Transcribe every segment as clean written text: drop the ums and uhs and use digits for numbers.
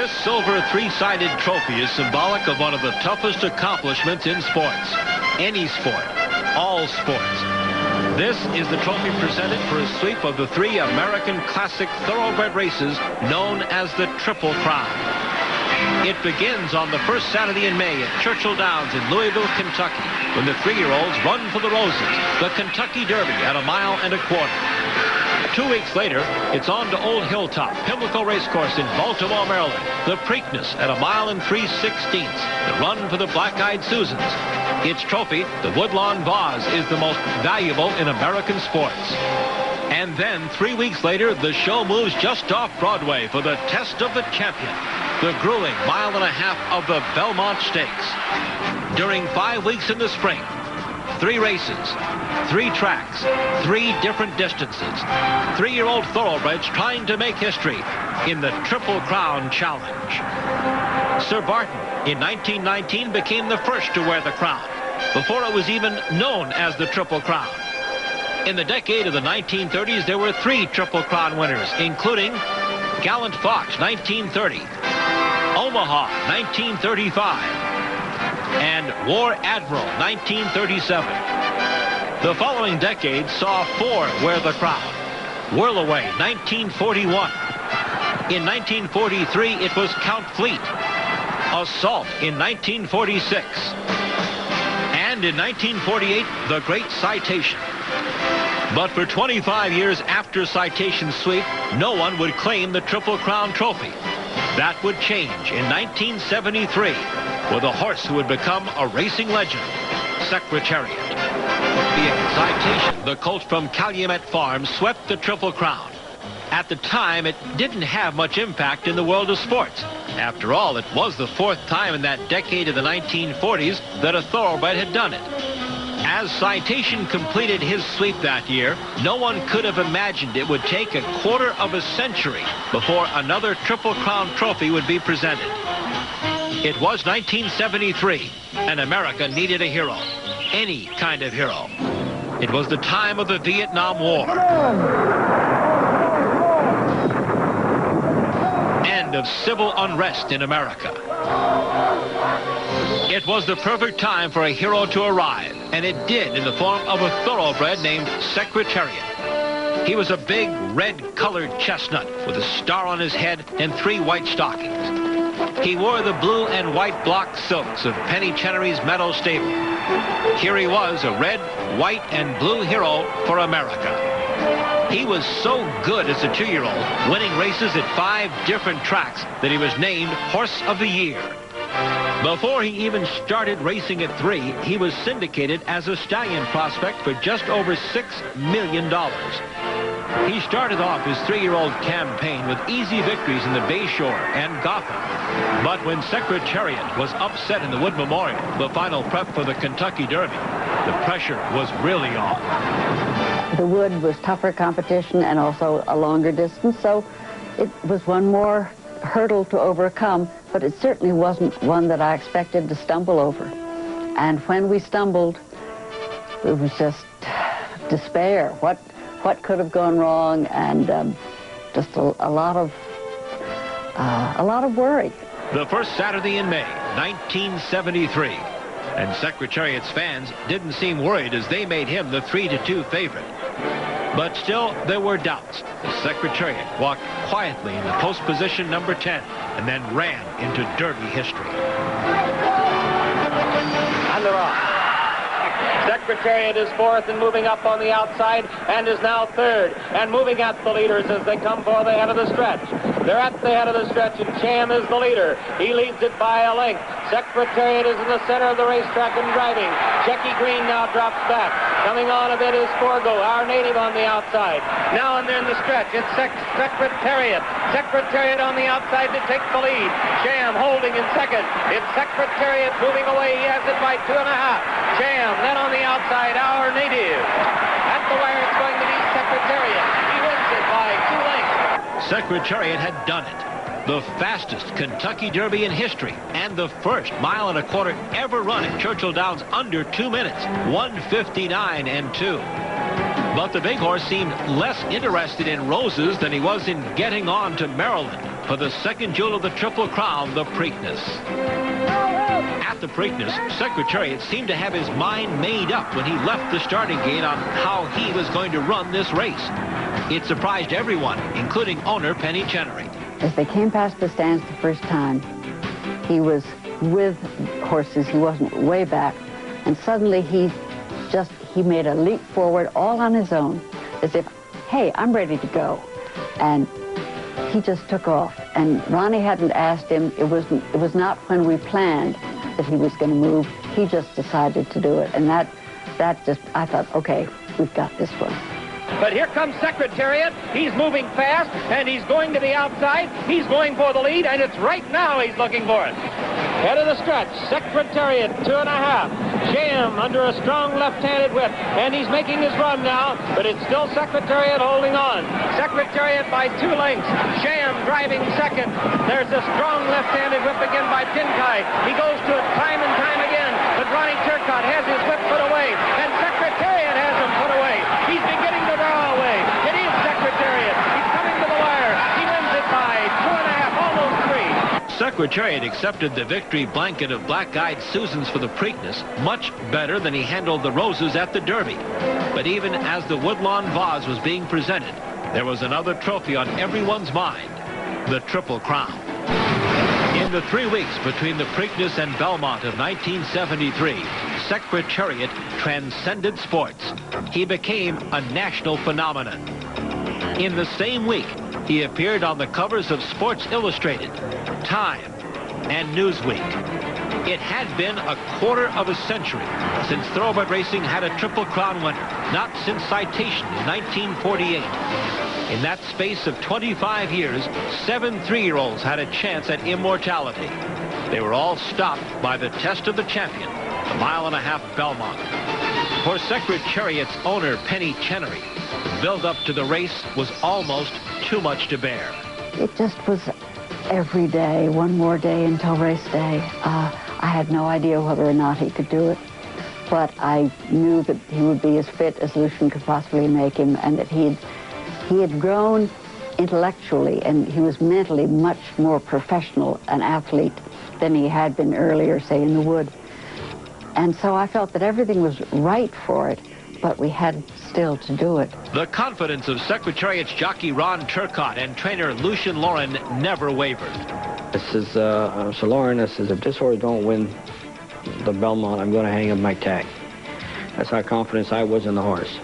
This silver three-sided trophy is symbolic of one of the toughest accomplishments in sports. Any sport, all sports. This is the trophy presented for a sweep of the 3 American classic thoroughbred races known as the Triple Crown. It begins on the first Saturday in May at Churchill Downs in Louisville, Kentucky, when the 3-year-olds run for the roses, the Kentucky Derby at 1.25 miles. 2 weeks later, it's on to Old Hilltop, Pimlico Racecourse in Baltimore, Maryland, the Preakness at 1 3/16, the run for the Black-Eyed Susans. Its trophy, the Woodlawn Vase, is the most valuable in American sports. And then 3 weeks later, the show moves just off Broadway for the Test of the Champion, the grueling 1.5 miles of the Belmont Stakes. During 5 weeks in the spring, 3 races, 3 tracks, 3 different distances. 3-year-old thoroughbreds trying to make history in the Triple Crown Challenge. Sir Barton in 1919 became the first to wear the crown, before it was even known as the Triple Crown. In the decade of the 1930s, there were 3 Triple Crown winners, including Gallant Fox, 1930, Omaha, 1935, and War Admiral, 1937. The following decade saw 4 wear the crown. Whirlaway, 1941. In 1943, it was Count Fleet. Assault in 1946. And in 1948, the Great Citation. But for 25 years after Citation's sweep, no one would claim the Triple Crown trophy. That would change in 1973 with a horse who would become a racing legend, Secretariat. Citation, the colt from Calumet Farm, swept the Triple Crown. At the time, it didn't have much impact in the world of sports. After all, it was the 4th time in that decade of the 1940s that a thoroughbred had done it. As Citation completed his sweep that year, no one could have imagined it would take a quarter of a century before another Triple Crown trophy would be presented. It was 1973, and America needed a hero. Any kind of hero. It was the time of the Vietnam War. And of civil unrest in America. It was the perfect time for a hero to arrive, and it did in the form of a thoroughbred named Secretariat. He was a big, red-colored chestnut with a star on his head and 3 white stockings. He wore the blue and white block silks of Penny Chenery's Meadow Stable. Here he was, a red, white, and blue hero for America. He was so good as a 2-year-old, winning races at 5 different tracks, that he was named Horse of the Year. Before he even started racing at 3, he was syndicated as a stallion prospect for just over $6 million. He started off his 3-year-old campaign with easy victories in the Bayshore and Gotham. But when Secretariat was upset in the Wood Memorial, the final prep for the Kentucky Derby, the pressure was really on. The Wood was tougher competition and also a longer distance, so it was one more hurdle to overcome, but it certainly wasn't one that I expected to stumble over. And when we stumbled, it was just despair. What could have gone wrong, and just a lot of worry. The first Saturday in May, 1973, and Secretariat's fans didn't seem worried as they made him the 3-2 favorite. But still, there were doubts. The Secretariat walked quietly into post position number 10 and then ran into Derby history. And they're off. Secretariat is 4th and moving up on the outside and is now 3rd and moving at the leaders as they come for the head of the stretch. They're at the head of the stretch, and Cham is the leader. He leads it by a length. Secretariat is in the center of the racetrack and driving. Checky Green now drops back. Coming on a bit is Forgo, our native on the outside. Now and then the stretch. It's Secretariat. Secretariat on the outside to take the lead. Cham holding in second. It's Secretariat moving away. He has it by 2.5. Cham then on the outside, our native. At the wire, it's going to be Secretariat. He wins it by 2 lengths. Secretariat had done it. The fastest Kentucky Derby in history, and the first 1.25 miles ever run at Churchill Downs under 2 minutes, 1:59.2. But the big horse seemed less interested in roses than he was in getting on to Maryland. for the second jewel of the Triple Crown, the Preakness. At the Preakness, Secretariat seemed to have his mind made up when he left the starting gate on how he was going to run this race. It surprised everyone, including owner Penny Chenery. As they came past the stands the first time, he was with horses. He wasn't way back. And suddenly he made a leap forward all on his own, as if, hey, I'm ready to go. And he just took off. And Ronnie hadn't asked him. It was not when we planned that he was going to move. He just decided to do it. And that just, I thought, okay, we've got this one. But here comes Secretariat. He's moving fast, and he's going to the outside. He's going for the lead, and it's right now he's looking for it. Head of the stretch, Secretariat, 2.5. Sham under a strong left-handed whip, and he's making his run now, but it's still Secretariat holding on. Secretariat by 2 lengths. Sham driving second. There's a strong left-handed whip again by Pinkai. He goes to it time and time again, but Ronnie Turcotte has his whip put away, and Secretariat has him put away. He's beginning to draw away. It is Secretariat. He's coming to the wire. He wins it by 2.5, almost 3. Secretariat accepted the victory blanket of black-eyed Susans for the Preakness much better than he handled the roses at the Derby. But even as the Woodlawn vase was being presented, there was another trophy on everyone's mind, the Triple Crown. In the 3 weeks between the Preakness and Belmont of 1973, Secretariat transcended sports. He became a national phenomenon. In the same week, he appeared on the covers of Sports Illustrated, Time, and Newsweek. It had been a quarter of a century since thoroughbred racing had a Triple Crown winner, not since Citation in 1948. In that space of 25 years, 7 3-year-olds had a chance at immortality. They were all stopped by the test of the champion, the 1.5-mile Belmont. For Secretariat's owner, Penny Chenery, the build-up to the race was almost too much to bear. It just was every day, one more day until race day. I had no idea whether or not he could do it, but I knew that he would be as fit as Lucian could possibly make him, and that he had grown intellectually, and he was mentally much more professional an athlete than he had been earlier, say, in the wood. And so I felt that everything was right for it, but we had still to do it. The confidence of Secretariat's jockey Ron Turcotte and trainer Lucian Lauren never wavered. This is Sir Lauren. This is, if this horse don't win the Belmont, I'm going to hang up my tag. That's how confident I was in the horse.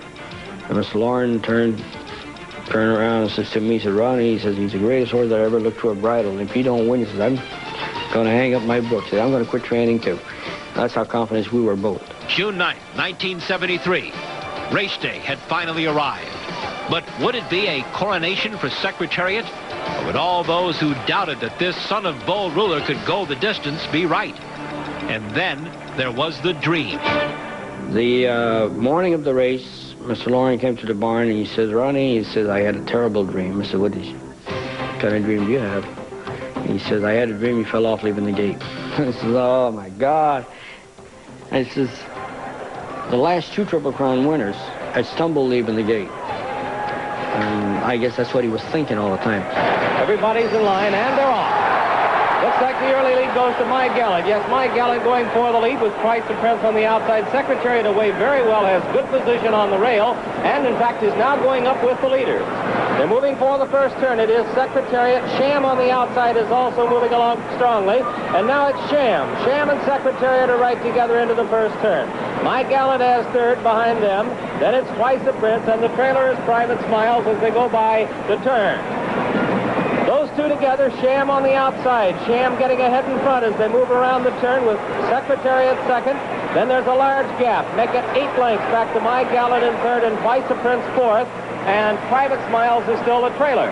And Mr. Lauren turned around and says to me, he said, Ronnie, he says, he's the greatest horse I ever looked to a bridle. And if he don't win, he says, I'm going to hang up my book. He said, I'm going to quit training too. That's how confident we were both. June 9th, 1973. Race day had finally arrived. But would it be a coronation for Secretariat? Or would all those who doubted that this son of Bull Ruler could go the distance be right? And then there was the dream. The morning of the race, Mr. Lauren came to the barn and he says, Ronnie, he says, I had a terrible dream. I said, what kind of dream do you have? He says, I had a dream you fell off leaving the gate. I says, oh my God. And he says, the last 2 Triple Crown winners had stumbled leaving the gate. And I guess that's what he was thinking all the time. Everybody's in line, and they're off. Looks like the early lead goes to My Gallant. Yes, My Gallant going for the lead with Price and Prince on the outside. Secretariat away very well, has good position on the rail, and in fact is now going up with the leaders. They're moving for the first turn. It is Secretariat. Sham on the outside is also moving along strongly, and now it's Sham. Sham and Secretariat are right together into the first turn. My Gallant has third behind them. Then it's Twice the Prince, and the trailer is Private Smiles as they go by the turn. Those two together, Sham on the outside. Sham getting ahead in front as they move around the turn with Secretariat second. Then there's a large gap. Make it 8 lengths back to My Gallant in third and Twice the Prince fourth. And Private Smiles is still the trailer.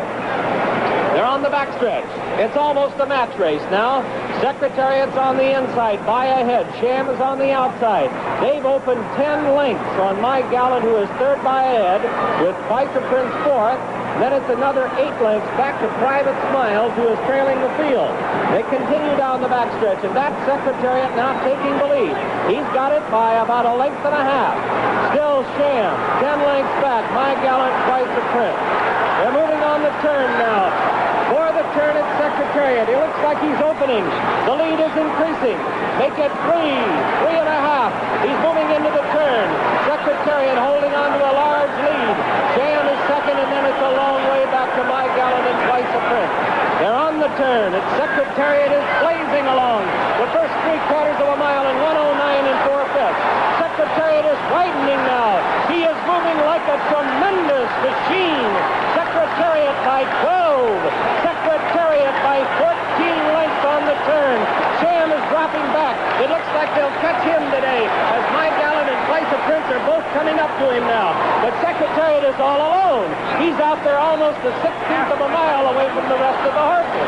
They're on the backstretch. It's almost a match race now. Secretariat's on the inside, by ahead. Sham is on the outside. They've opened 10 lengths on My Gallant, who is third by ahead, with Twice the Prince fourth. Then it's another 8 lengths back to Private Smiles, who is trailing the field. They continue down the backstretch, and that Secretariat now taking the lead. He's got it by about 1.5 lengths. Still Sham, 10 lengths back. My Gallant, Twice the Prince. They're moving on the turn now. for the turn at Secretariat. It looks like he's opening. The lead is increasing. Make it 3.5. He's moving into the turn. Secretariat holding on to a large lead. Jam is second, and then it's a long way back to My Gallant and Twice a Prince. They're on the turn. Its Secretariat is blazing along. The first 3/4 of a mile in 1:09 4/5. Secretariat is widening now. He is moving like a tremendous machine. Secretariat by 12. Secretariat by 14 lengths on the turn. Sham is dropping back. It looks like they'll catch him today as My Gallant and Twice a Prince are both coming up to him now. But Secretariat is all alone. He's out there almost a 1/16 of a mile away from the rest of the horses.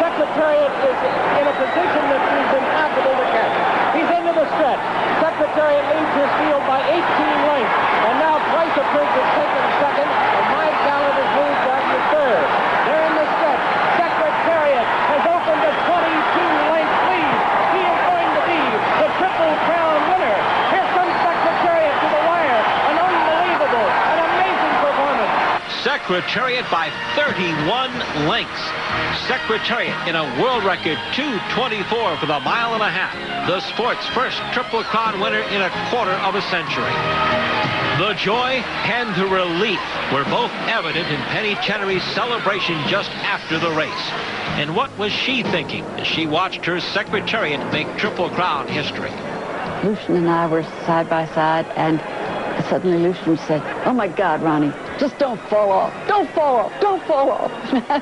Secretariat is in a position that is impossible to catch. He's into the stretch. Secretariat leads his field by 18 lengths. And now Twice a Prince is taken second, and My Gallant has moved down to third. They're in the stretch. Secretariat has opened a 22-length lead. He is going to be the Triple Crown winner. Here comes Secretariat to the wire. An unbelievable, an amazing performance. Secretariat by 31 lengths. Secretariat in a world record 2:24 for the 1.5 miles. The sport's first Triple Crown winner in a quarter of a century. The joy and the relief were both evident in Penny Chenery's celebration just after the race. And what was she thinking as she watched her Secretariat make Triple Crown history? Lucian and I were side by side, and suddenly Lucian said, "Oh my God, Ronnie, just don't fall off. Don't fall off. Don't fall off."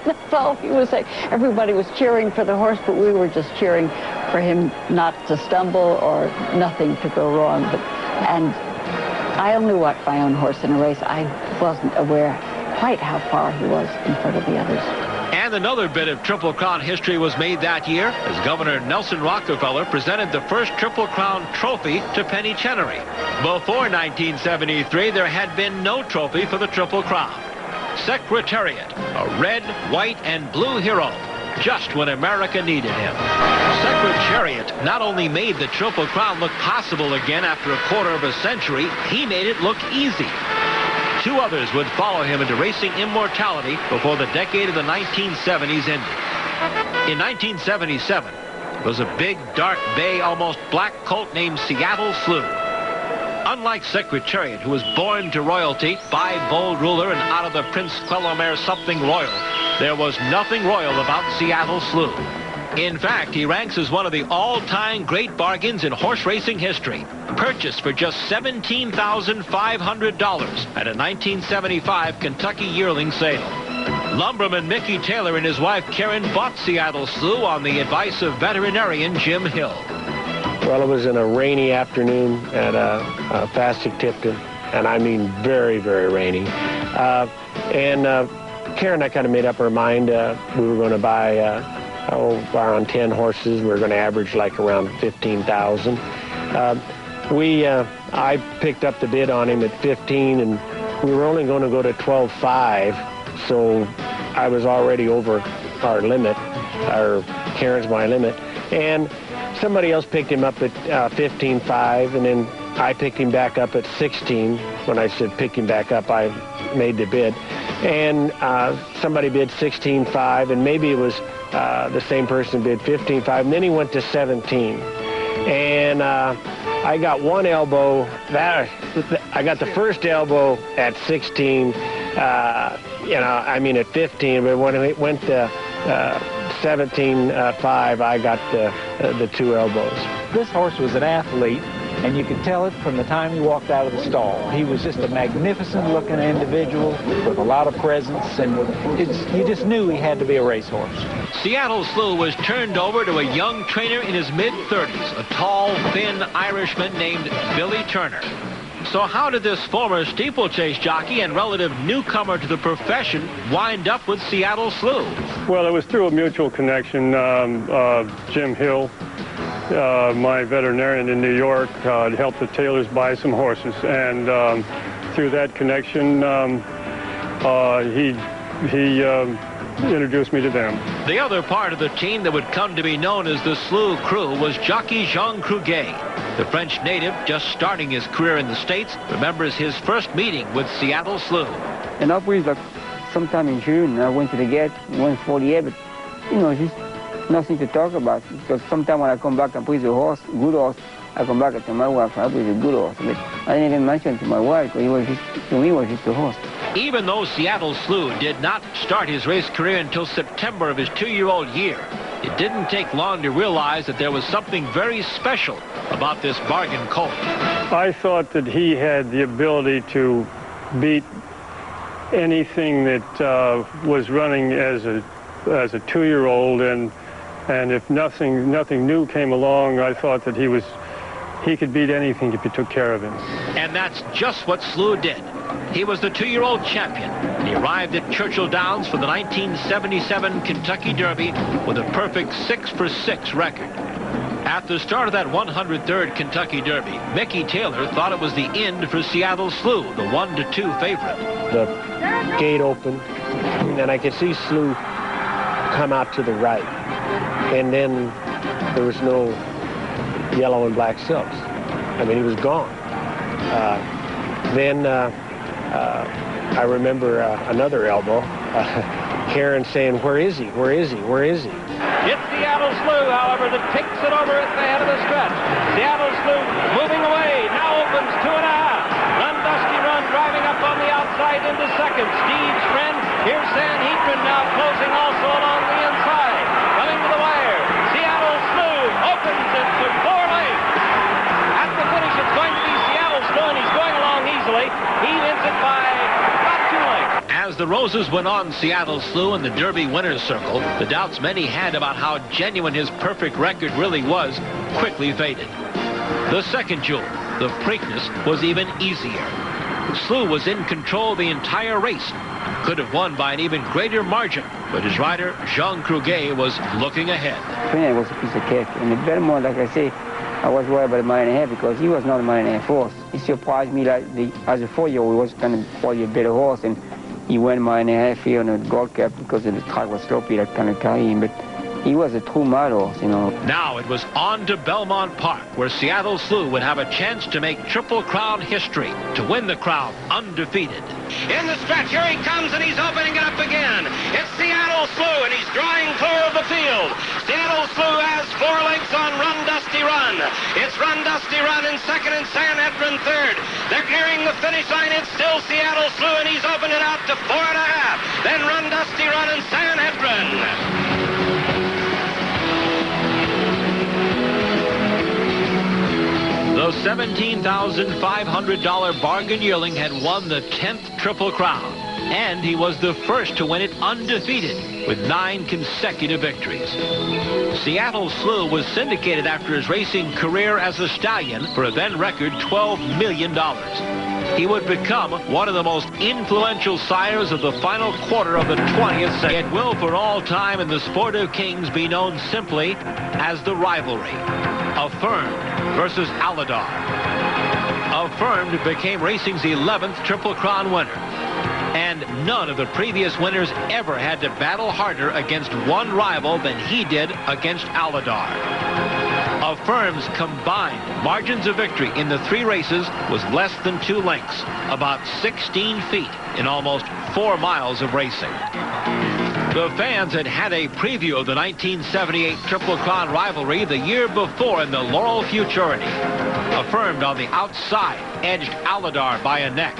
That's all he was saying. Everybody was cheering for the horse, but we were just cheering for him not to stumble or nothing to go wrong. And I only watched my own horse in a race. I wasn't aware quite how far he was in front of the others. And another bit of Triple Crown history was made that year as Governor Nelson Rockefeller presented the first Triple Crown trophy to Penny Chenery. Before 1973, there had been no trophy for the Triple Crown. Secretariat, a red, white, and blue hero, just when America needed him. Secretariat not only made the Triple Crown look possible again after a quarter of a century, he made it look easy. Two others would follow him into racing immortality before the decade of the 1970s ended. In 1977, it was a big, dark bay, almost black colt named Seattle Slew. Unlike Secretariat, who was born to royalty by Bold Ruler and out of the Prince Quelomere something royal, there was nothing royal about Seattle Slew. In fact, he ranks as one of the all-time great bargains in horse racing history. Purchased for just $17,500 at a 1975 Kentucky yearling sale. Lumberman Mickey Taylor and his wife Karen bought Seattle Slew on the advice of veterinarian Jim Hill. Well, it was in a rainy afternoon at Fastic-Tipton, and I mean very, very rainy. Karen and I kind of made up our mind. We were going to buy around 10 horses. We were going to average like around 15,000. I picked up the bid on him at 15, and we were only going to go to 12.5, so I was already over our limit, Karen's my limit, and somebody else picked him up at 15.5, and then I picked him back up at 16. When I said pick him back up, I made the bid, and somebody bid 16.5, and maybe it was the same person bid 15.5, and then he went to 17, and I got one elbow. I got the first elbow at 16. I mean at 15, but when it went to 17.5, I got the two elbows. This horse was an athlete, and you could tell it from the time he walked out of the stall. He was just a magnificent-looking individual with a lot of presence, and you just knew he had to be a racehorse. Seattle Slew was turned over to a young trainer in his mid-30s, a tall, thin Irishman named Billy Turner. So how did this former steeplechase jockey and relative newcomer to the profession wind up with Seattle Slew? Well, it was through a mutual connection. Jim Hill, my veterinarian in New York, helped the Taylors buy some horses, and through that connection, he introduced me to them. The other part of the team that would come to be known as the Slew crew was jockey Jean Cruguet. The French native, just starting his career in the States, remembers his first meeting with Seattle Slew. Et là, puis, sometime in June. I went to the gate, 148, but, you know, just nothing to talk about. Because sometime when I come back and put the horse, good horse, I come back and tell my wife, I put a good horse. But I didn't even mention it to my wife, because he was just, to me, it was just a horse. Even though Seattle Slew did not start his race career until September of his 2-year-old year, it didn't take long to realize that there was something very special about this bargain colt. I thought that he had the ability to beat anything that was running as a 2-year-old, and if nothing new came along, I thought that he could beat anything if you took care of him. And that's just what Slew did. He was the 2-year-old champion. He arrived at Churchill Downs for the 1977 Kentucky Derby with a perfect 6-for-6 record. At the start of that 103rd Kentucky Derby, Mickey Taylor thought it was the end for Seattle Slew, the 1-2 favorite. The gate opened, and I could see Slew come out to the right. And then there was no yellow and black silks. I mean, he was gone. Then I remember another elbow. Karen saying, "Where is he? Where is he? Where is he?" It's Seattle Slew, however, that takes it over at the head of the stretch. Seattle Slew moving away, now opens 2.5. Run Dusty Run driving up on the outside into second. Steve's friend, here's Sanhedrin now closing also along the inside. Coming to the wire, Seattle Slew opens it to 4 lengths. At the finish, it's going to be Seattle Slew, and he's going along easily. He wins it by about 2 lengths. As the roses went on Seattle Slew in the Derby winner's circle, the doubts many had about how genuine his perfect record really was quickly faded. The second jewel, the Preakness, was even easier. Slew was in control the entire race, could have won by an even greater margin, but his rider, Jean Cruguet, was looking ahead. It was a piece of cake, and the Belmont, like I say, I was worried about a 1.5 because he was not a 1.5 horse. He surprised me like as a 4-year-old, he was kind of probably a better horse, and he went 1.5 here on the Gold Cap because the track was slopey, that kind of carried him, but he was a true mad horse, you know. Now it was on to Belmont Park, where Seattle Slew would have a chance to make Triple Crown history, to win the crown undefeated. In the stretch, here he comes, and he's opening it up again. It's Seattle Slew, and he's drawing clear of the field. Seattle Slew has 4 lengths on Run Dusty Run. It's Run Dusty Run in second and Sanhedrin third. They're nearing the finish line. It's still Seattle Slew, and he's opened it out to 4.5. Then Run Dusty Run and Sanhedrin. The $17,500 bargain yearling had won the 10th Triple Crown, and he was the first to win it undefeated with 9 consecutive victories. Seattle Slew was syndicated after his racing career as a stallion for a then record $12 million. He would become one of the most influential sires of the final quarter of the 20th century. It will for all time in the sport of kings be known simply as the rivalry. Affirmed versus Aladar. Affirmed became racing's 11th Triple Crown winner. And none of the previous winners ever had to battle harder against one rival than he did against Aladar. Affirmed's combined margins of victory in the 3 races was less than 2 lengths, about 16 feet in almost 4 miles of racing. The fans had had a preview of the 1978 Triple Crown rivalry the year before in the Laurel Futurity. Affirmed on the outside edged Aladar by a neck.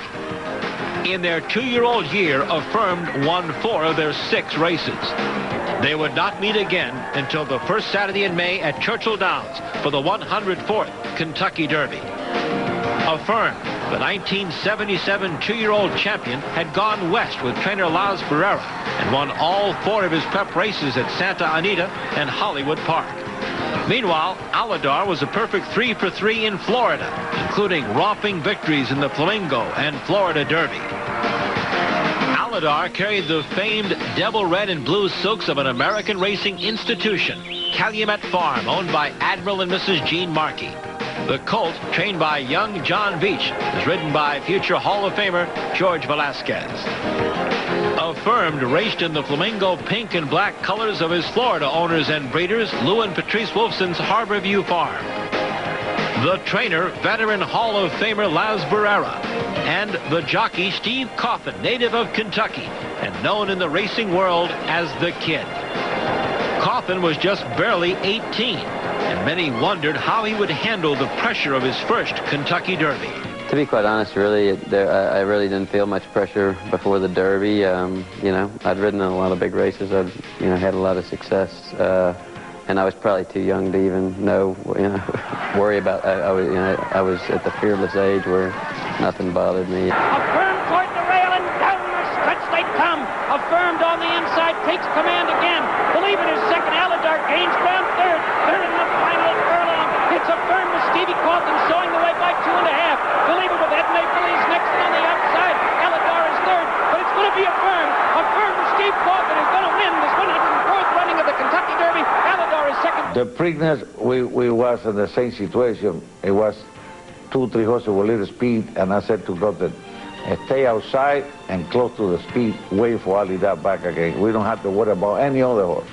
In their 2-year-old year, Affirmed won 4 of their 6 races. They would not meet again until the first Saturday in May at Churchill Downs for the 104th Kentucky Derby. Affirmed, the 1977 2-year-old champion, had gone west with trainer Las Barrera and won all 4 of his prep races at Santa Anita and Hollywood Park. Meanwhile, Aladar was a perfect 3-for-3 in Florida, including romping victories in the Flamingo and Florida Derby. Aladar carried the famed devil red and blue silks of an American racing institution, Calumet Farm, owned by Admiral and Mrs. Jean Markey. The colt, trained by young John Veach, is ridden by future Hall of Famer George Velasquez. Affirmed raced in the flamingo pink and black colors of his Florida owners and breeders, Lou and Patrice Wolfson's Harborview Farm. The trainer, veteran Hall of Famer Las Barrera, and the jockey Steve Coffin, native of Kentucky, and known in the racing world as the Kid. Coffin was just barely 18, and many wondered how he would handle the pressure of his first Kentucky Derby. To be quite honest, really, I really didn't feel much pressure before the Derby. You know, I'd ridden in a lot of big races. I'd, you know, had a lot of success, and I was probably too young to even know, you know, worry about. I was at the fearless age where nothing bothered me. Affirmed toward the rail and down the stretch they come. Affirmed on the inside, takes command again. Believe it is second. Aladar gains ground third. Third in the final furlong. It's Affirmed with Stevie Coffin showing the way by 2.5. Believe it with Ed Mapley's next on the outside. Aladar is third, but it's going to be Affirmed. Affirmed with Steve Coffin is going to win this 104th running of the Kentucky Derby. Aladar is second. The Preakness, we was in the same situation. It was 2-3 horses with little speed, and I said to Gotten, stay outside and close to the speed, wait for Alidar back again. We don't have to worry about any other horse.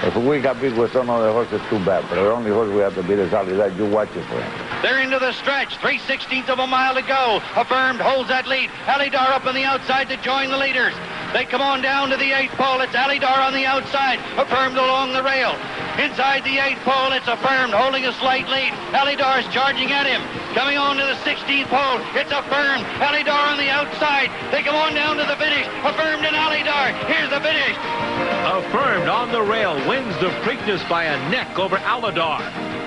If we got big with some other horse, it's too bad. But the only horse we have to beat is Alidar. You watch it for him. They're into the stretch. 3/16 of a mile to go. Affirmed holds that lead. Alidar up on the outside to join the leaders. They come on down to the 8th pole. It's Alidar on the outside. Affirmed along the rail. Inside the 8th pole, it's Affirmed holding a slight lead. Alidar's charging at him. Coming on to the 16th pole, it's Affirmed. Alidar on the outside. They come on down to the finish. Affirmed and Alidar. Here's the finish. Affirmed on the rail wins the Preakness by a neck over Aladar.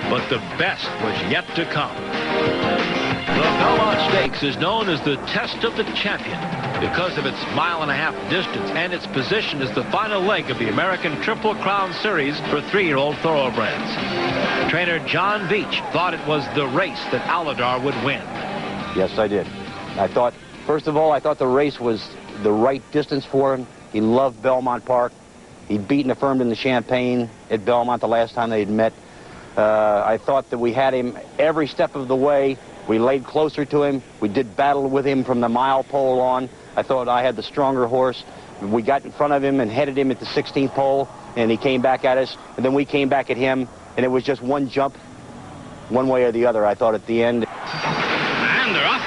But the best was yet to come. The Belmont Stakes is known as the test of the champion because of its mile-and-a-half distance and its position as the final leg of the American Triple Crown Series for 3-year-old thoroughbreds. Trainer John Veach thought it was the race that Aladar would win. Yes, I did. I thought, first of all, I thought the race was the right distance for him. He loved Belmont Park. He'd beaten Affirmed in the Champagne at Belmont the last time they had met. I thought that we had him every step of the way. We laid closer to him. We did battle with him from the mile pole on. I thought I had the stronger horse. We got in front of him and headed him at the 16th pole, and he came back at us, and then we came back at him, and it was just one jump, one way or the other, I thought, at the end. And they're off.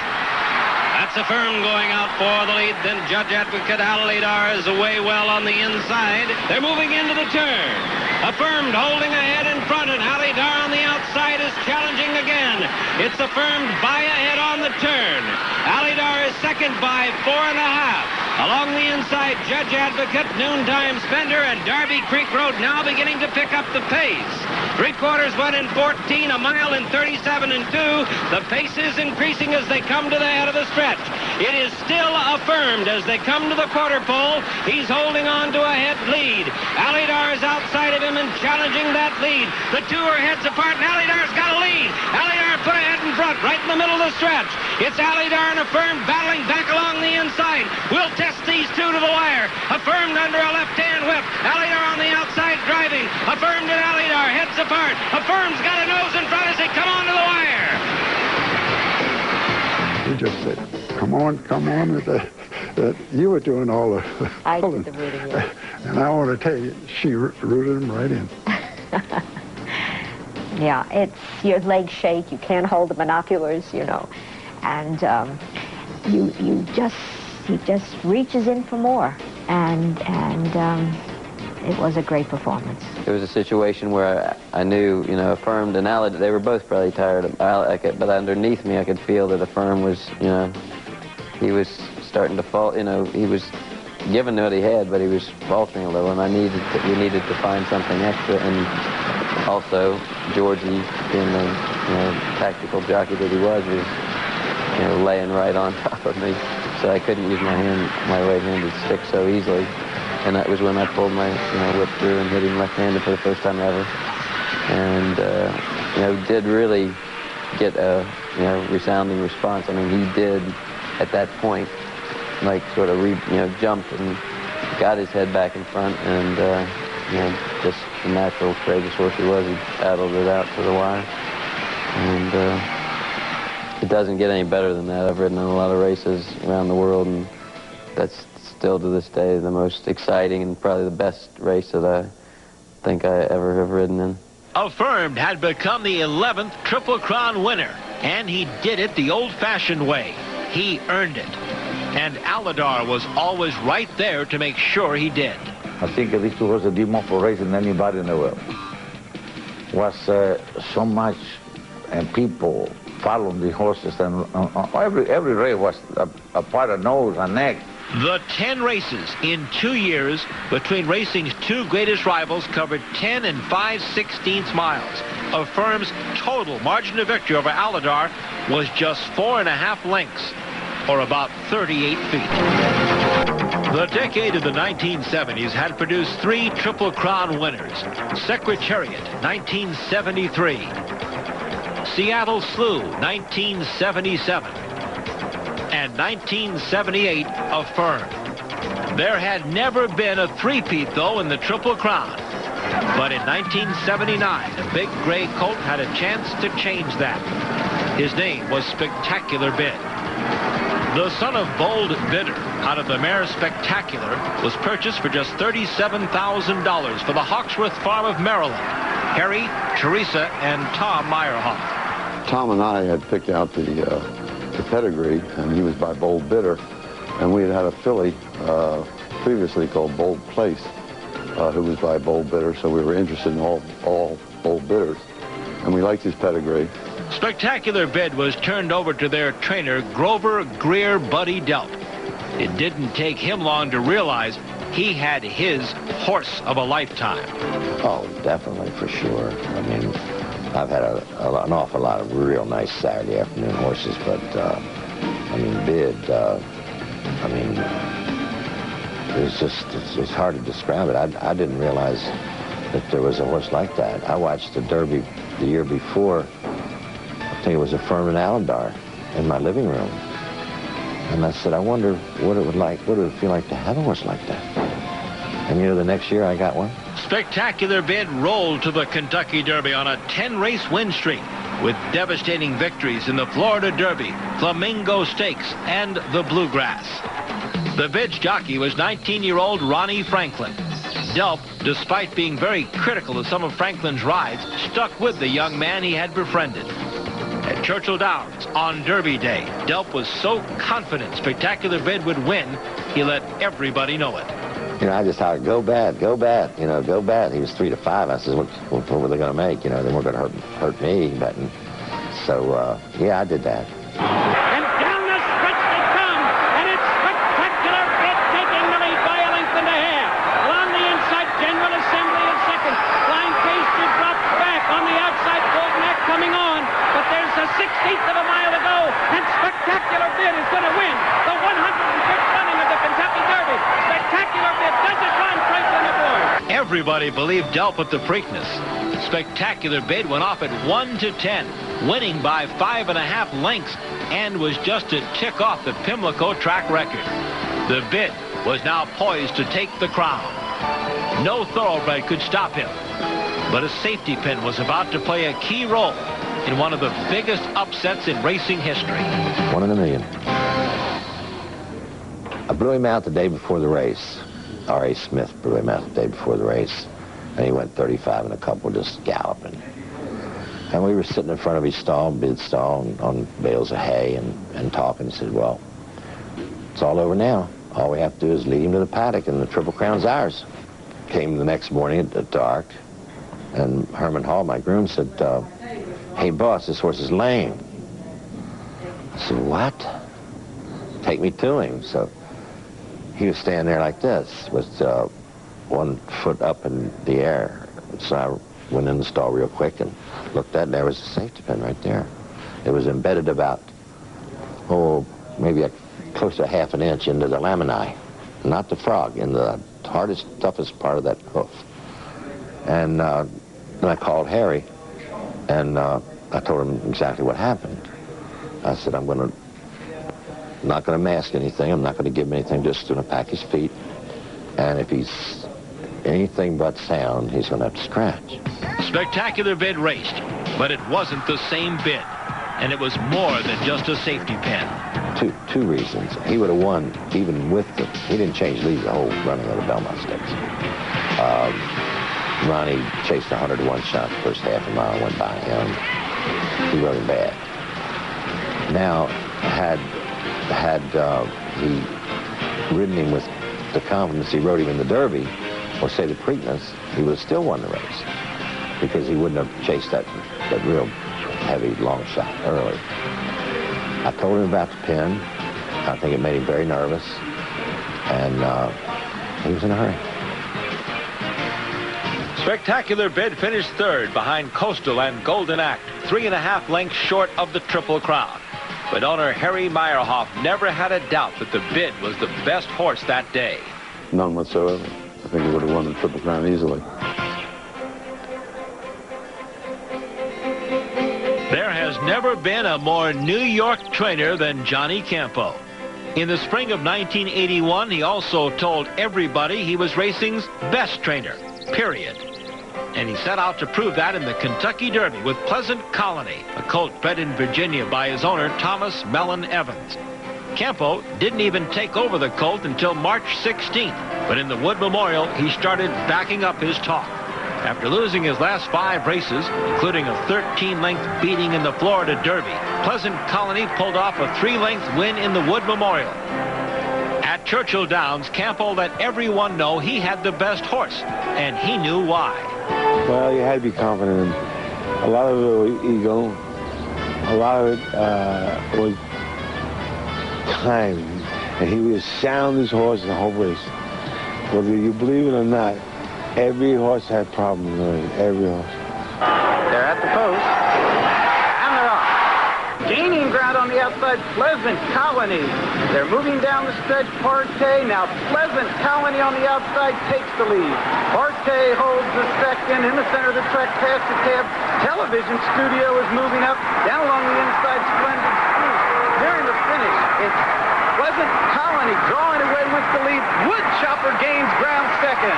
That's Affirmed going out for the lead. Then Judge Advocate Alidar is away well on the inside. They're moving into the turn. Affirmed holding ahead in front, and Alidar on the outside is challenging again. It's Affirmed by ahead on the turn. Alidar is second by 4.5. Along the inside, Judge Advocate, Noontime Spender, and Darby Creek Road now beginning to pick up the pace. 3/4 went in 14, a mile in 37.2. The pace is increasing as they come to the head of the stretch. It is still Affirmed as they come to the quarter pole. He's holding on to a head lead. Alidar is outside of him and challenging that lead. The two are heads apart, and Alidar's got a lead. Alidar put ahead in front, right in the middle of the stretch. It's Alidar and Affirmed battling back along the inside. We'll test these two to the wire. Affirmed under a left-hand whip. Alidar on the outside driving. Affirmed and Alidar heads apart. Affirmed's got a nose in front as they come on to the wire. He just said, come on. You were doing all the I did the rooting, yeah. And I want to tell you, she rooted him right in. Yeah, it's your legs shake. You can't hold the binoculars, you know, and he just reaches in for more, and it was a great performance. It was a situation where I knew, you know, Affirmed and Alad, they were both probably tired of Alad, but underneath me I could feel that Affirmed was, you know, he was starting to fall, you know, he was giving what he had, but he was faltering a little, and we needed to find something extra, and also Georgie, being the, you know, tactical jockey that he was, you know, laying right on top of me, so I couldn't use my right-handed stick so easily. And that was when I pulled my, you know, whip through and hit him left-handed for the first time ever. And, you know, did really get a, you know, resounding response. I mean, he did, at that point, like, sort of, jumped and got his head back in front. And, you know, just the natural, courageous horse he was, he battled it out to the wire. And it doesn't get any better than that. I've ridden in a lot of races around the world, and that's still to this day the most exciting and probably the best race that I think I ever have ridden in. Affirmed had become the 11th Triple Crown winner, and he did it the old-fashioned way. He earned it. And Aladar was always right there to make sure he did. I think these two horses did more for racing than anybody in the world. Was so much, and people following the horses, and every race was a part of nose and neck. The 10 races in 2 years between racing's two greatest rivals covered 10 and 5/16 miles. A firm's total margin of victory over Aladar was just 4.5 lengths, or about 38 feet. The decade of the 1970s had produced 3 Triple Crown winners. Secretariat, 1973. Seattle Slew, 1977. And 1978, Affirmed. There had never been a three-peat, though, in the Triple Crown. But in 1979, the big gray colt had a chance to change that. His name was Spectacular Bid. The son of Bold Bidder, out of the mare Spectacular, was purchased for just $37,000 for the Hawksworth farm of Maryland. Harry, Teresa, and Tom Meyerhoff. Tom and I had picked out the pedigree, and he was by Bold Bidder, and we had a filly previously called Bold Place, who was by Bold Bidder, so we were interested in all Bold Bidders, and we liked his pedigree. Spectacular Bid was turned over to their trainer, Grover Greer Buddy Delp. It didn't take him long to realize he had his horse of a lifetime. Oh, definitely, for sure. I mean, I've had an awful lot of real nice Saturday afternoon horses, but, I mean, Bid, I mean, it's hard to describe it. I didn't realize that there was a horse like that. I watched the Derby the year before. I think it was Affirmed and Aladar in my living room. And I said, I wonder what it would feel like to have a horse like that. And you know, the next year I got one. Spectacular Bid rolled to the Kentucky Derby on a 10-race win streak with devastating victories in the Florida Derby, Flamingo Stakes, and the Bluegrass. The Bid's jockey was 19-year-old Ronnie Franklin. Delp, despite being very critical of some of Franklin's rides, stuck with the young man he had befriended. At Churchill Downs on Derby Day, Delp was so confident Spectacular Bid would win, he let everybody know it. You know, I just hollered, go bad, you know, go bad. He was 3 to 5. I said, what were they going to make? You know, they weren't going to hurt me betting. So, yeah, I did that. And down the stretch they come, and it's Spectacular Bid taking the lead by a length and a half. Along the inside, General Assembly is second. Flying Pastry drops back on the outside, Golden Act coming on. But there's a 16th of a mile to go, and Spectacular Bid is going to win the 105th running of the Kentucky Derby. Spectacular Bid does it run, Franklin aboard. Everybody believed Delp with the Preakness. Spectacular Bid went off at 1 to 10, winning by 5.5 lengths, and was just to tick off the Pimlico track record. The Bid was now poised to take the crown. No thoroughbred could stop him, but a safety pin was about to play a key role in one of the biggest upsets in racing history. 1 in a million. I blew him out the day before the race. R.A. Smith blew him out the day before the race, and he went 35 and a couple just galloping. And we were sitting in front of his stall, Bid's stall, on bales of hay and talking. He said, well, it's all over now. All we have to do is lead him to the paddock, and the Triple Crown's ours. Came the next morning at dark, and Herman Hall, my groom, said, hey, boss, this horse is lame. I said, what? Take me to him. So he was standing there like this with 1 foot up in the air. So I went in the stall real quick and looked at it, and there was a safety pin right there. It was embedded about, maybe close to ½ an inch into the lamini, not the frog, in the hardest, toughest part of that hoof. And then I called Harry, and I told him exactly what happened. I said, I'm not going to mask anything. I'm not going to give him anything, just going to pack his feet. And if he's anything but sound, he's going to have to scratch. Spectacular Bid raced, but it wasn't the same Bid. And it was more than just a safety pin. Two reasons. He would have won even with he didn't change leads the whole running of the Belmont Stakes. Ronnie chased 100 to 1 shot the first half a mile, went by him. He rode him bad. Now, had he ridden him with the confidence he rode him in the Derby, or say the Preakness, he would have still won the race because he wouldn't have chased that real heavy long shot early. I told him about the pin. I think it made him very nervous, and he was in a hurry. Spectacular Bid finished third behind Coastal and Golden Act, 3.5 lengths short of the Triple Crown. But owner Harry Meyerhoff never had a doubt that the Bid was the best horse that day. None whatsoever. I think he would have won the Triple Crown easily. There has never been a more New York trainer than Johnny Campo. In the spring of 1981, he also told everybody he was racing's best trainer, period. And he set out to prove that in the Kentucky Derby with Pleasant Colony, a colt bred in Virginia by his owner, Thomas Mellon Evans. Campo didn't even take over the colt until March 16th, but in the Wood Memorial, he started backing up his talk. After losing his last 5 races, including a 13-length beating in the Florida Derby, Pleasant Colony pulled off a 3-length win in the Wood Memorial. At Churchill Downs, Campo let everyone know he had the best horse, and he knew why. Well, you had to be confident in a lot of it was ego. A lot of it was time. And he was sound his horse the whole race. Whether you believe it or not, every horse had problems in the race. Every horse. They're at the post. And they're off. Gaining ground on the outside, Pleasant Colony. They're moving down the stretch, Partey. Now Pleasant Colony on the outside takes the lead. Partey holds the second in the center of the track past the cab. Television studio is moving up, down along the inside, Splendid Spruce. Nearing the finish, it's Pleasant Colony drawing away with the lead. Woodchopper gains ground second.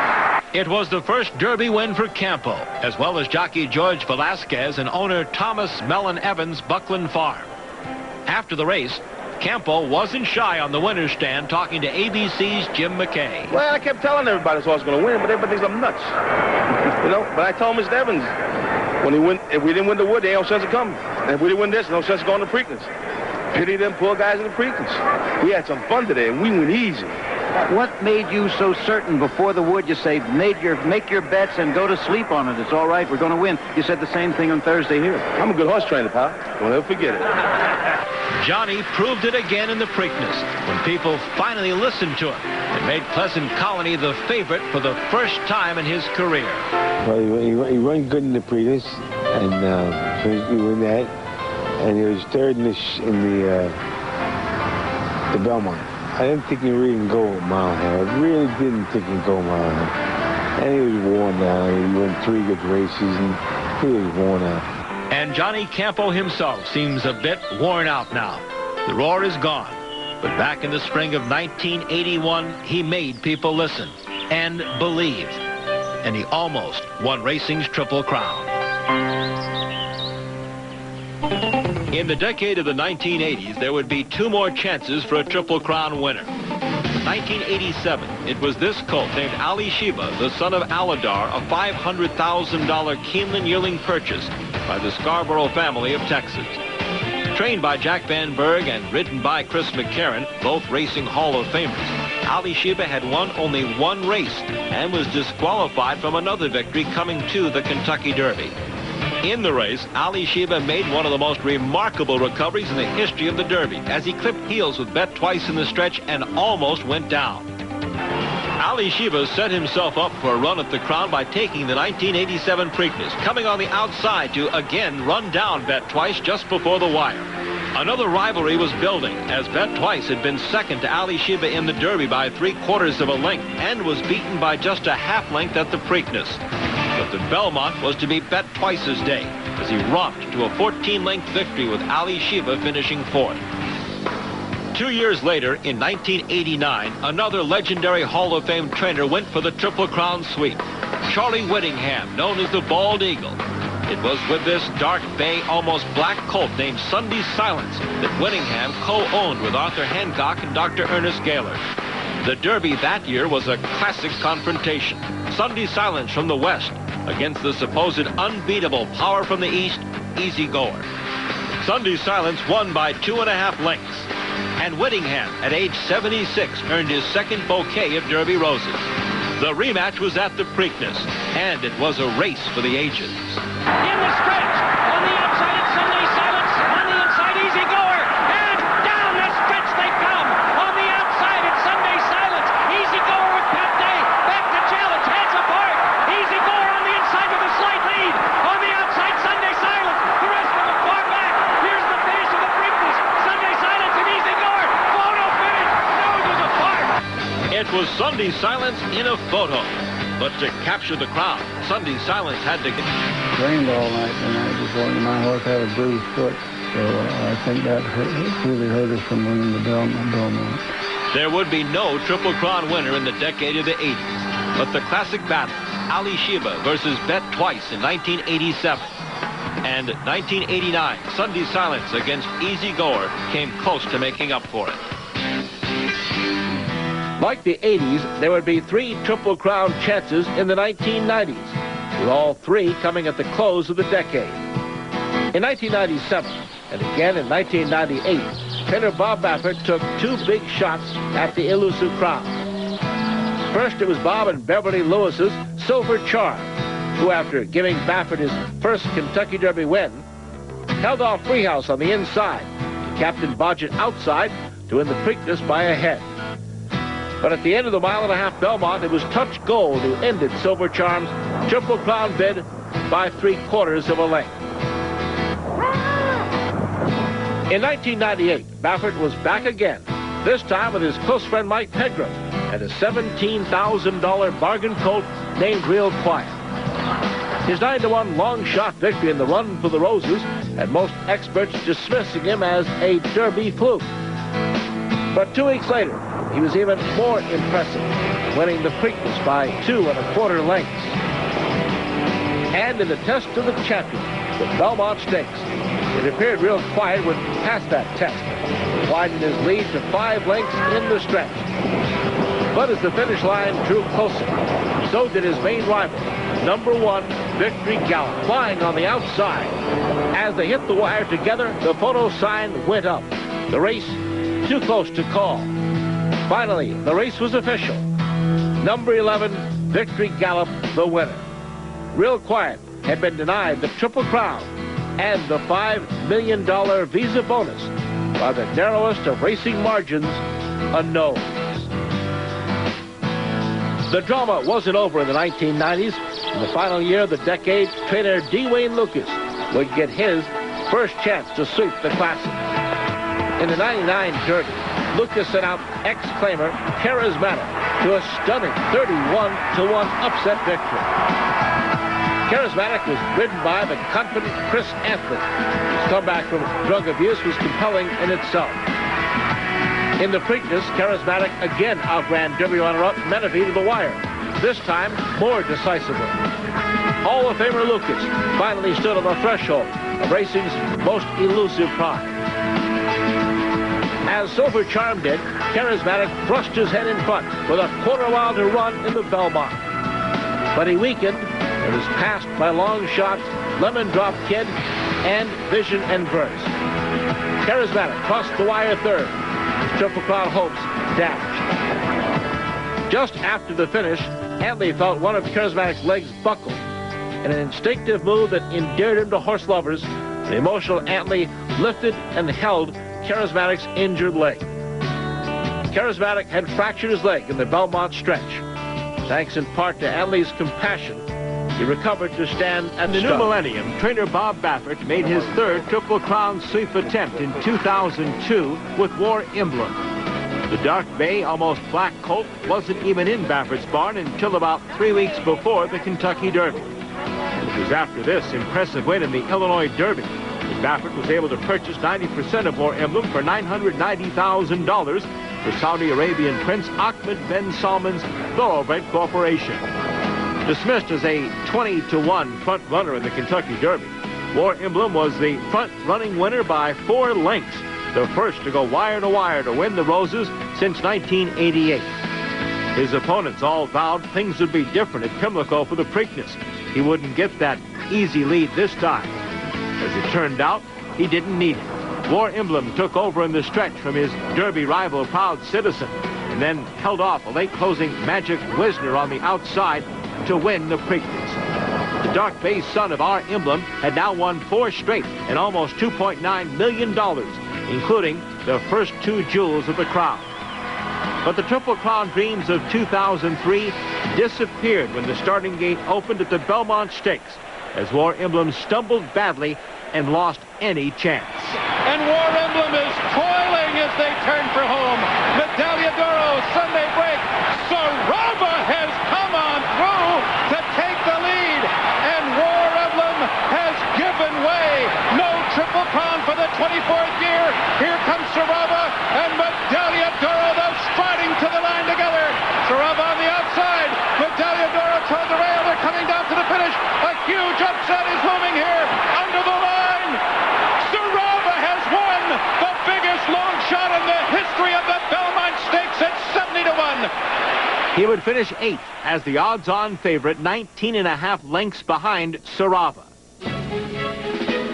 It was the first Derby win for Campo, as well as jockey George Velasquez and owner Thomas Mellon Evans' Buckland Farm. After the race, Campo wasn't shy on the winner's stand talking to ABC's Jim McKay. Well, I kept telling everybody this horse was going to win, but everybody thinks I'm nuts. You know, but I told Mr. Evans, if we didn't win the Wood, there ain't no sense of coming. And if we didn't win this, no sense of going to Preakness. Pity them poor guys in the Preakness. We had some fun today, and we went easy. What made you so certain before the Wood? You say, make your bets and go to sleep on it. It's all right. We're going to win. You said the same thing on Thursday here. I'm a good horse trainer, pal. Don't ever forget it. Johnny proved it again in the Preakness when people finally listened to him. It made Pleasant Colony the favorite for the first time in his career. Well, he ran good in the Preakness, and he won that. And he was third in the Belmont. I didn't think he would even go a mile and a half. I really didn't think he'd go a mile and a half. And he was worn down. He won 3 good races, and he was worn out. And Johnny Campo himself seems a bit worn out now. The roar is gone. But back in the spring of 1981, he made people listen and believe. And he almost won racing's Triple Crown. In the decade of the 1980s, there would be 2 more chances for a Triple Crown winner. 1987, it was this colt named Ali Sheba, the son of Alidar, a $500,000 Keeneland yearling purchase by the Scarborough family of Texas. Trained by Jack Van Berg and ridden by Chris McCarron, both racing Hall of Famers, Ali Sheba had won only 1 race and was disqualified from another victory coming to the Kentucky Derby. In the race, Ali Sheba made one of the most remarkable recoveries in the history of the Derby as he clipped heels with Bet Twice in the stretch and almost went down. Ali Sheba set himself up for a run at the crown by taking the 1987 Preakness, coming on the outside to again run down Bet Twice just before the wire. Another rivalry was building as Bet Twice had been second to Ali Sheba in the Derby by 3/4 of a length and was beaten by just a half length at the Preakness. But the Belmont was to be Bet Twice's day as he romped to a 14-length victory with Ali Sheba finishing 4th. 2 years later, in 1989, another legendary Hall of Fame trainer went for the Triple Crown sweep. Charlie Whittingham, known as the Bald Eagle. It was with this dark bay, almost black colt named Sunday Silence that Whittingham co-owned with Arthur Hancock and Dr. Ernest Gaylord. The Derby that year was a classic confrontation. Sunday Silence from the west against the supposed unbeatable power from the east, Easy Goer. Sunday Silence won by 2.5 lengths. And Whittingham, at age 76, earned his second bouquet of Derby roses. The rematch was at the Preakness, and it was a race for the ages. In the stretch, on the outside, it's Sunday Silence. On the inside, Easy Goer. And down the stretch they come. On the outside, it's Sunday Silence. Easy Goer with Pat Day. Back to challenge. Heads apart. Easy Goer on the inside with a slight lead. On the outside, Sunday Silence. The rest of them far back. Here's the finish of the Preakness. Sunday Silence and Easy Goer. Photo finish. Noses apart. It was Sunday Silence in a photo. But to capture the crowd, Sunday Silence had to get... Rained all night the night before, and my horse had a bruised foot, so I think that really hurt us from winning the Belmont. There would be no Triple Crown winner in the decade of the 80s, but the classic battle, Ali Sheba versus Bet Twice in 1987, and 1989, Sunday Silence against Easy Goer came close to making up for it. Like the 80s, there would be 3 Triple Crown chances in the 1990s, with all 3 coming at the close of the decade. In 1997, and again in 1998, trainer Bob Baffert took 2 big shots at the elusive crown. First, it was Bob and Beverly Lewis's Silver Charm, who, after giving Baffert his first Kentucky Derby win, held off Freehouse on the inside, Captain Bodgett outside to win the Preakness by a head. But at the end of the mile-and-a-half Belmont, it was Touch Gold who ended Silver Charm's Triple Crown bid by 3/4 of a length. In 1998, Baffert was back again, this time with his close friend Mike Pegram and a $17,000 bargain colt named Real Quiet. His 9-to-1 long shot victory in the Run for the Roses had most experts dismissing him as a Derby fluke. But 2 weeks later, he was even more impressive, winning the Preakness by 2 1/4 lengths. And in the test of the champion, the Belmont Stakes, it appeared Real Quiet would pass that test, widening his lead to 5 lengths in the stretch. But as the finish line drew closer, so did his main rival, number 1, Victory Gallop, flying on the outside. As they hit the wire together, the photo sign went up. The race too close to call. Finally, the race was official. Number 11, Victory Gallop, the winner. Real Quiet had been denied the Triple Crown and the $5 million Visa bonus by the narrowest of racing margins, a nose. The drama wasn't over in the 1990s. In the final year of the decade, trainer D. Wayne Lucas would get his first chance to sweep the Classic. In the 99 Derby, Lucas sent out ex-claimer Charismatic to a stunning 31-1 upset victory. Charismatic was ridden by the confident Chris Anthony. His comeback from drug abuse was compelling in itself. In the Preakness, Charismatic again outran Derby runner-up Menifee to the wire, this time more decisively. Hall of Famer Lucas finally stood on the threshold of racing's most elusive pride. As Silver Charm did, Charismatic thrust his head in front with a 1/4 mile to run in the Belmont. But he weakened and was passed by Long Shots, Lemon Drop Kid, and Vision and Verse. Charismatic crossed the wire third. His Triple Crown hopes dashed. Just after the finish, Antley felt one of Charismatic's legs buckle. In an instinctive move that endeared him to horse lovers, the emotional Antley lifted and held Charismatic's injured leg. Charismatic had fractured his leg in the Belmont stretch. Thanks in part to Antley's compassion, he recovered to stand at In the new millennium, trainer Bob Baffert made his 3rd Triple Crown sweep attempt in 2002 with War Emblem. The dark bay, almost black colt wasn't even in Baffert's barn until about 3 weeks before the Kentucky Derby. It was after this impressive win in the Illinois Derby that Baffert was able to purchase 90% of War Emblem for $990,000 for Saudi Arabian Prince Ahmed bin Salman's Thoroughbred Corporation. Dismissed as a 20-1 front runner in the Kentucky Derby, War Emblem was the front-running winner by 4 lengths, the first to go wire to wire to win the Roses since 1988. His opponents all vowed things would be different at Pimlico for the Preakness. He wouldn't get that easy lead this time. As it turned out, he didn't need it. War Emblem took over in the stretch from his Derby rival Proud Citizen, and then held off a late closing Magic Wisner on the outside to win the Preakness. The dark bay son of our Emblem had now won 4 straight and almost $2.9 million, including the first 2 jewels of the crown. But the Triple Crown dreams of 2003 disappeared when the starting gate opened at the Belmont Stakes, as War Emblem stumbled badly and lost any chance. And War Emblem is toiling as they turn for home. Medaglia d'Oro, Sunday break. Sarava has come on through to take the lead, and War Emblem has given way. No Triple Crown for the 24th year. Here comes Sarava and Medaglia d'Oro, they're striding to the line together. Sarava on the outside. Medaglia d'Oro toward the rail. They're coming down to the finish. A huge upset is looming here under the line. Sarava has won the biggest long shot in the history of the Belmont Stakes at 70-1. He would finish 8th as the odds-on favorite, 19.5 lengths behind Sarava.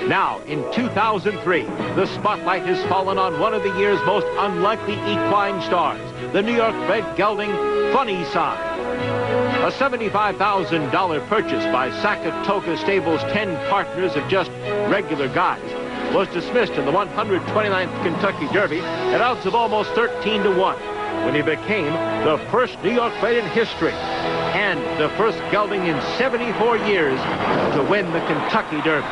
Now, in 2003, the spotlight has fallen on one of the year's most unlikely equine stars, the New York-bred gelding Funny Side. A $75,000 purchase by Sakatoga Stable's 10 partners of just regular guys was dismissed in the 129th Kentucky Derby at odds of almost 13-1 when he became the first New York-bred in history and the first gelding in 74 years to win the Kentucky Derby.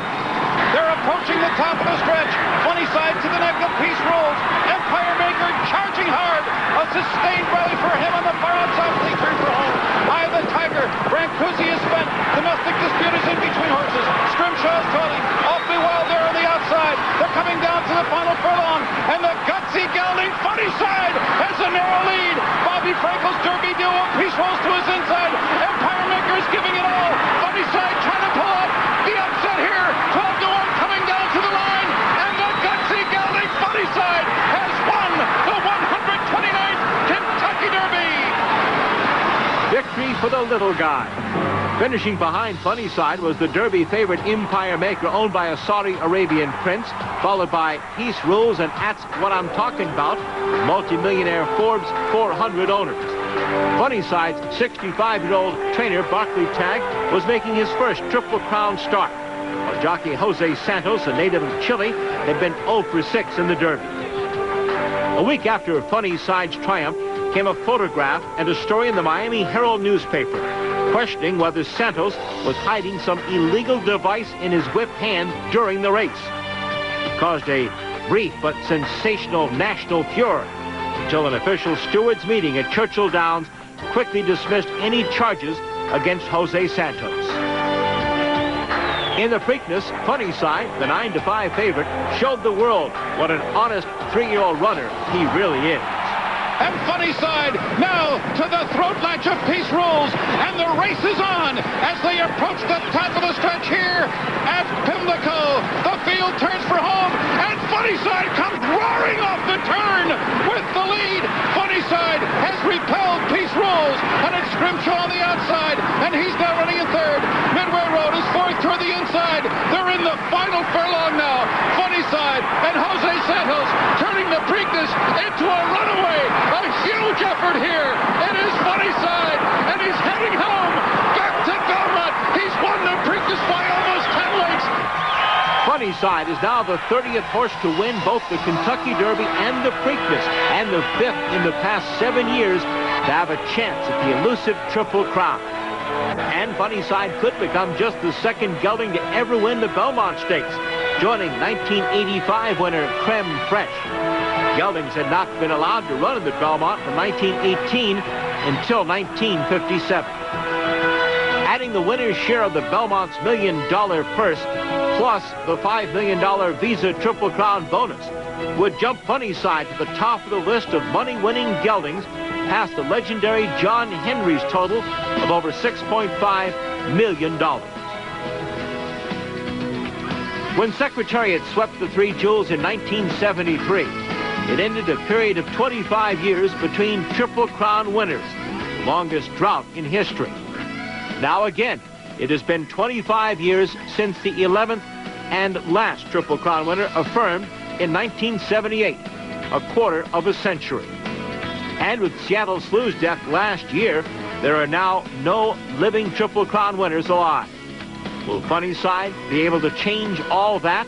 They're approaching the top of the stretch. Funny Side to the neck of Peace Rolls. Empire Maker charging hard. A sustained rally for him on the far outside as they turn for home. Eye of the Tiger. Brancusi is spent. Domestic dispute is in between horses. Scrimshaw is toiling. Awfully wild there on the outside. They're coming down to the final furlong. And the gutsy gelding Funny Side has a narrow lead. Bobby Frankel's Derby duo. Peace Rolls to his inside. Empire Maker is giving it all. Funny Side trying to pull up. The upset here. 12-1 coming down to the line. And the gutsy gelding Funny Side has won the 129th Kentucky Derby. Victory for the little guy. Finishing behind Funny Side was the Derby favorite Empire Maker, owned by a Saudi Arabian prince, followed by Peace Rules and That's What I'm Talking About, multimillionaire Forbes 400 owners. Funny Side's 65-year-old trainer, Barclay Tagg, was making his first Triple Crown start, while jockey Jose Santos, a native of Chile, had been 0 for 6 in the Derby. A week after Funny Side's triumph came a photograph and a story in the Miami Herald newspaper, questioning whether Santos was hiding some illegal device in his whip hand during the race. It caused a brief but sensational national furor until an official stewards meeting at Churchill Downs quickly dismissed any charges against Jose Santos. In the Preakness, Funny Side, the 9-5 favorite, showed the world what an honest 3-year-old runner he really is. And Funny Side now to the throat latch of Peace Rules, and the race is on as they approach the top of the stretch here at Pimlico. The field turns for home, and Funny Side comes roaring off the turn with the lead. Funny Side has repelled Peace Rules, and it's Scrimshaw on the outside, and he's now running in third. Midway Road is fourth toward the inside. They're in the final furlong now. Funny Side and Jose Santos turning the Preakness into a runaway. A huge effort here. It is Funny Side, and he's heading home back to Belmont. He's won the Preakness by almost 10 lengths. Funny Side is now the 30th horse to win both the Kentucky Derby and the Preakness, and the 5th in the past 7 years to have a chance at the elusive Triple Crown. And Funny Side could become just the second gelding to ever win the Belmont Stakes, joining 1985 winner Creme Fraiche. Geldings had not been allowed to run in the Belmont from 1918 until 1957. Adding the winner's share of the Belmont's $1 million purse, plus the $5 million Visa Triple Crown bonus, would jump Funny Side to the top of the list of money-winning geldings, past the legendary John Henry's total of over $6.5 million. When Secretariat swept the 3 jewels in 1973, it ended a period of 25 years between Triple Crown winners, the longest drought in history. Now again, it has been 25 years since the 11th and last Triple Crown winner affirmed in 1978, a quarter of a century. And with Seattle Slew's death last year, there are now no living Triple Crown winners alive. Will Funny Side be able to change all that?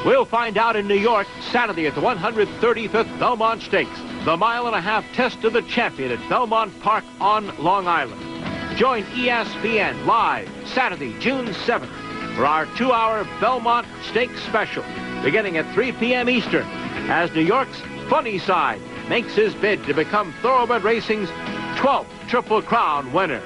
We'll find out in New York Saturday at the 135th Belmont Stakes, the mile-and-a-half test of the champion at Belmont Park on Long Island. Join ESPN live Saturday, June 7th for our 2-hour Belmont Stakes special, beginning at 3 p.m. Eastern, as New York's Funny Side makes his bid to become Thoroughbred Racing's 12th Triple Crown winner.